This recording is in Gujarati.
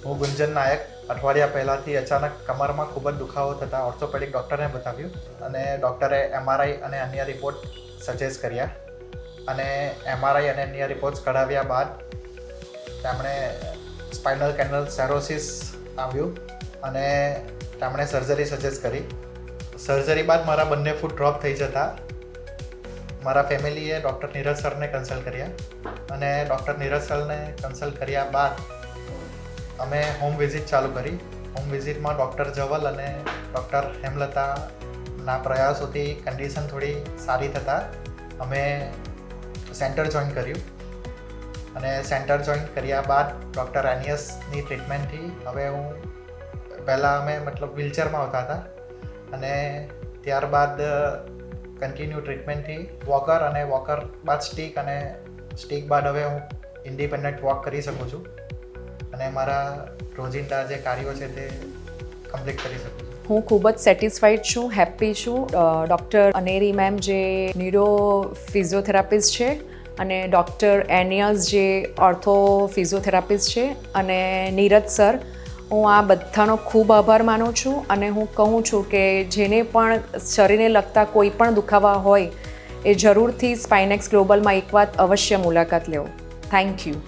હું ગુંજન નાયક અઠવાડિયા પહેલાંથી અચાનક કમરમાં ખૂબ જ દુખાવો થતાં ઓર્થોપેડિક ડૉક્ટરને બતાવ્યું અને ડૉક્ટરે એમઆરઆઈ અને અન્ય રિપોર્ટ સજેસ્ટ કર્યા અને એમઆરઆઈ અને અન્ય રિપોર્ટ્સ કઢાવ્યા બાદ તેમણે સ્પાઇનલ કેનલ સેરોસિસ આવ્યું અને તેમણે સર્જરી સજેસ્ટ કરી. સર્જરી બાદ મારા બંને ફૂટ ડ્રોપ થઈ જતા મારા ફેમિલીએ ડૉક્ટર નીરજ સરને કન્સલ્ટ કર્યા અને ડૉક્ટર નીરજ સરને કન્સલ્ટ કર્યા બાદ અમે હોમ વિઝિટ ચાલુ કરી. હોમ વિઝિટમાં ડૉક્ટર જવલ અને ડૉક્ટર હેમલતાના પ્રયાસોથી કન્ડિશન થોડી સારી થતાં અમે સેન્ટર જોઈન કર્યું અને સેન્ટર જોઈન કર્યા બાદ ડૉક્ટર એનિયસની ટ્રીટમેન્ટથી હવે હું પહેલાં અમે વ્હીલચેરમાં આવતા હતા અને ત્યારબાદ કન્ટિન્યુ ટ્રીટમેન્ટથી વોકર અને વોકર બાદ સ્ટીક અને સ્ટીક બાદ હવે હું ઇન્ડિપેન્ડન્ટ વોક કરી શકું છું અને મારા રોજિંદા જે કાર્યો છે તે કમ્પ્લીટ કરી શકું છું. હું ખૂબ જ સેટિસ્ફાઈડ છું, હેપી છું. ડૉક્ટર અનેરી મેમ જે ન્યુરો ફિઝિયોથેરાપિસ્ટ છે અને ડૉક્ટર એનિયસ જે ઓર્થો ફિઝિયોથેરાપિસ્ટ છે અને નીરજ સર, હું આ બધાનો ખૂબ આભાર માનું છું અને હું કહું છું કે જેને પણ શરીરને લગતા કોઈ પણ દુખાવા હોય એ જરૂરથી સ્પાઇનેક્સ ગ્લોબલમાં એક વાત અવશ્ય મુલાકાત લેવો. Thank you.